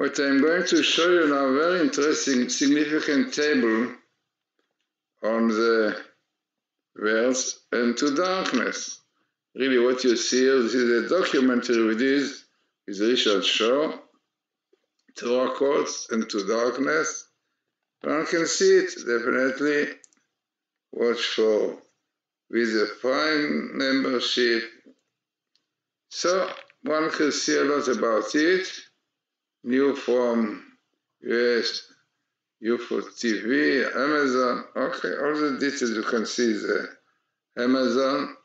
What I'm going to show you now, a very interesting, significant table on the verse into darkness. Really what you see here, this is a documentary with this, is Richard Shaw, Torah Codes into Darkness. One can see it, definitely. Watch for Visa Prime membership. So one can see a lot about it. New from US, UFO TV, Amazon. Okay, all the details you can see there. Amazon.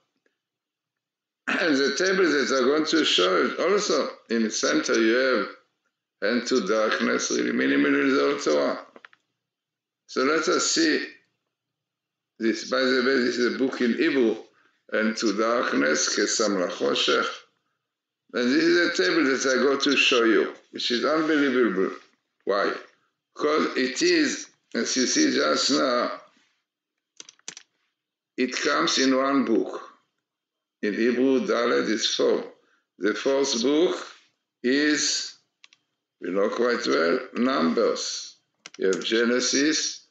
And the table that I'm going to show is also in the center you have Into Darkness, really minimal result Torah. So let us see this. By the way, this is a book in Hebrew, Into Darkness, Kesam LaChoshech. And this is a table that I'm going to show you, which is unbelievable. Why? Because it is, as you see just now, it comes in one book. In Hebrew, Dalet is 4. The fourth book is, we know quite well, Numbers. You have Genesis,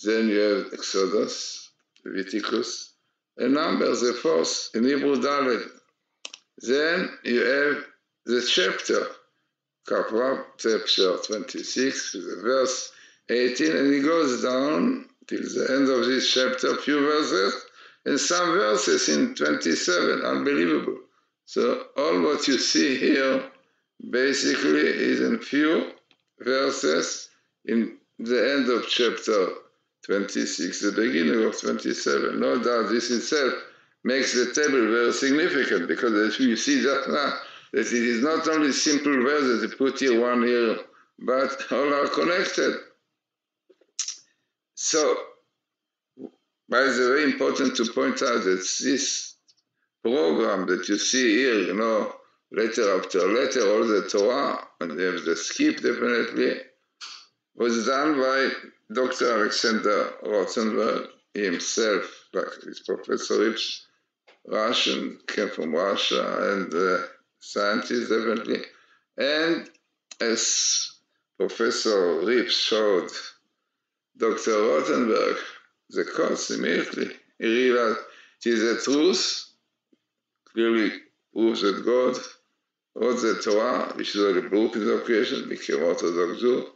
then you have Exodus, Leviticus, and Numbers, the fourth, in Hebrew, Dalet. Then you have the chapter, chapter 26, with the verse 18, and it goes down till the end of this chapter, a few verses, and some verses in 27, unbelievable. So all what you see here basically is in few verses in the end of chapter 26, the beginning of 27. No doubt this itself makes the table very significant, because as you see just now, that it is not only simple verses you put here, one here, but all are connected. So, by the way, important to point out that this program that you see here, you know, letter after letter, all the Torah, and you have the skip definitely, was done by Dr. Alexander Rothenberg himself, like his professor, Russian, came from Russia, and scientist definitely. And as Professor Rips showed Dr. Rothenberg, the course immediately, he realized it is a truth, clearly proves that God wrote the Torah, which is the book of the creation, became Orthodox Jew,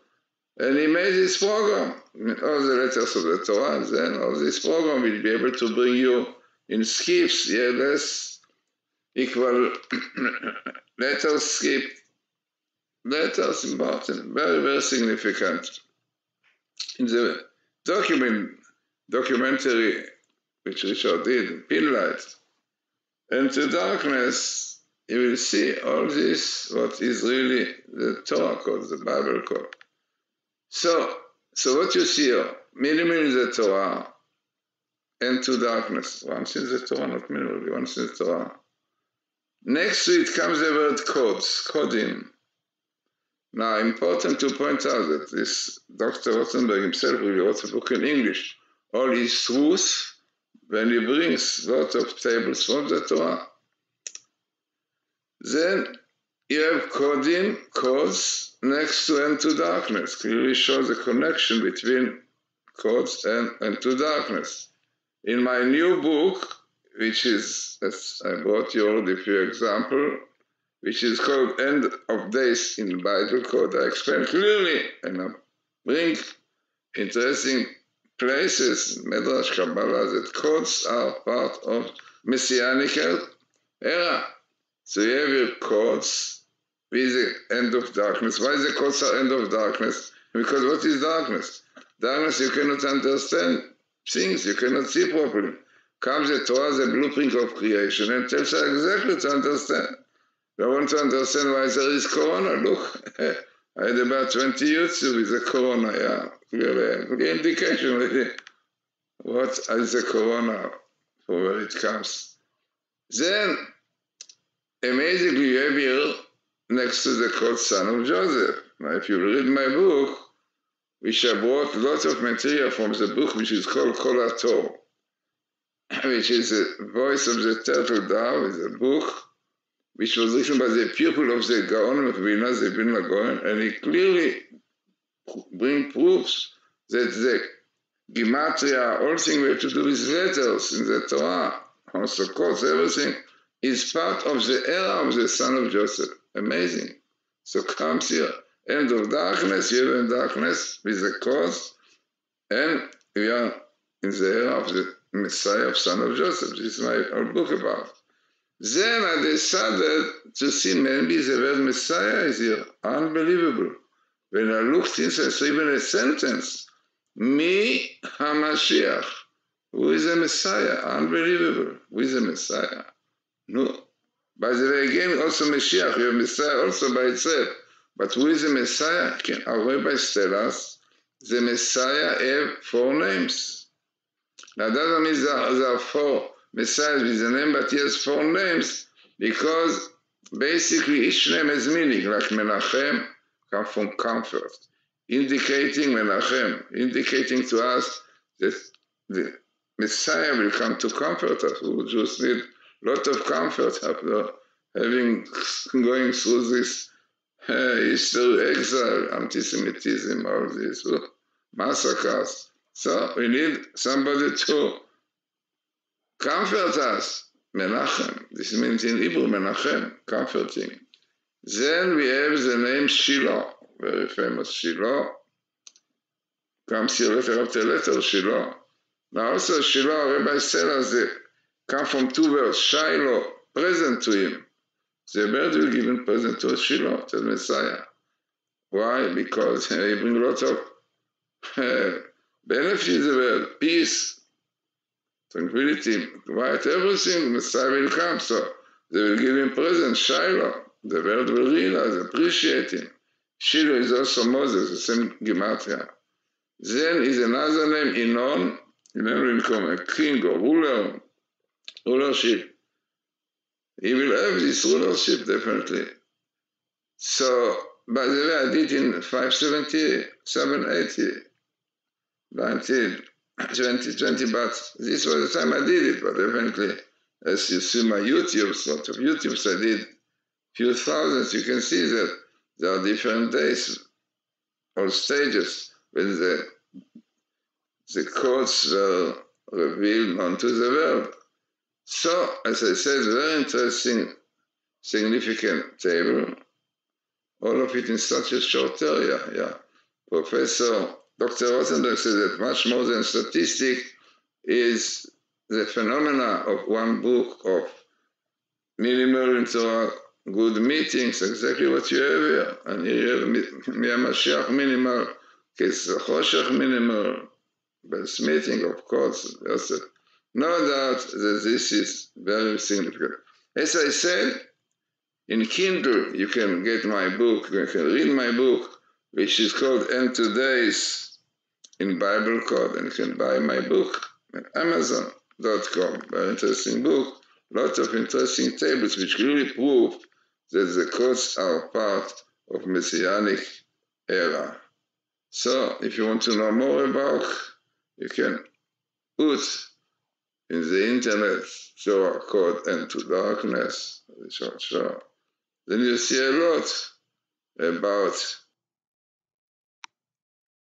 and he made this program, all the letters of the Torah, and then all this program will be able to bring you in skips, less equal letters skip, letters important, very, very significant. In the documentary which Richard did in Pinlight, Into Darkness, you will see all this, what is really the Torah code, the Bible code. So what you see here, minimal in the Torah, Into Darkness. Once in the Torah, not minimally, once in the Torah. Next to it comes the word codes, coding. Now, important to point out that this Dr. Rothenberg himself really wrote a book in English. All his truth, when he brings a lot of tables from the Torah. Then you have coding, codes, next to Into Darkness. Clearly shows the connection between codes and Into Darkness. In my new book, which is, as I brought you already a few examples, which is called End of Days in Bible Code, I explain clearly, and I bring interesting places, Medrash Kabbalah, that codes are part of Messianic era. So you have your codes with the end of darkness. Why the codes are end of darkness? Because what is darkness? Darkness, you cannot understand things, you cannot see properly. Comes the Torah, the blueprint of creation, and tells you exactly to understand. I want to understand why there is Corona. Look, I had about 20 years with the Corona, yeah. Clear indication really. What is the Corona, for where it comes. Then, amazingly, you have here, next to the code Son of Joseph. Now, if you read my book, which I brought a lot of material from the book, which is called Kol HaTor, which is the voice of the turtle dove, is a book which was written by the pupil of the Gaon of Vilna, the Vilna Gaon, and he clearly brings proofs that the Gematria, all things we have to do with letters in the Torah, also quotes, everything is part of the era of the son of Joseph. Amazing. So comes here, end of darkness, you have in darkness with the cause, and we are in the era of the Messiah of son of Joseph. This is my whole book about. Then I decided to see maybe the word Messiah is here. Unbelievable. When I looked inside, I saw even a sentence. Mi HaMashiach. Who is the Messiah? Unbelievable. Who is the Messiah? No. By the way, again, also Mashiach. You have Messiah also by itself. But who is the Messiah? Our rabbis tell us the Messiah have 4 names. Now, that doesn't mean there are 4 Messiahs with the name, but he has 4 names because basically each name has meaning, like Menachem comes from comfort, indicating Menachem, indicating to us that the Messiah will come to comfort us. We just need a lot of comfort after going through this history, exile, anti-Semitism, all these massacres. So we need somebody to comfort us. Menachem. This means in Hebrew, Menachem, comforting. Then we have the name Shiloh, very famous Shiloh. Comes here letter after letter, Shiloh. Now also Shiloh, rabbis tell us that come from 2 words, Shiloh, present to him. The bird will give him present to Shiloh, to the Messiah. Why? Because he brings a lot of benefits to the world, peace, tranquility, quiet, everything. Messiah will come, so they will give him present, Shiloh. The world will realize, appreciate him. Shiloh is also Moses, the same Gematria. Then is another name, Inon. Inon will become a king or rulership. He will have this rulership, definitely. So, by the way, I did in 570, 780, 19, 2020, but this was the time I did it, but definitely, as you see my YouTube, sort of YouTubes, I did few thousands. You can see that there are different days or stages when the codes were revealed onto the world. So, as I said, very interesting, significant table, all of it in such a short area. Yeah. Professor Dr. Rosenberg said that much more than statistic is the phenomena of one book of minimal into good meetings, exactly what you have here. And here you have Mi HaMashiach minimal, Kes Choshech minimal, best meeting, of course. No doubt that this is very significant. As I said, in Kindle, you can get my book, you can read my book, which is called End Today's in Bible Code, and you can buy my book at Amazon.com. Very interesting book, lots of interesting tables which really prove that the codes are part of Messianic era. So, if you want to know more about, you can put in the internet Zohar code Into Darkness, then you see a lot about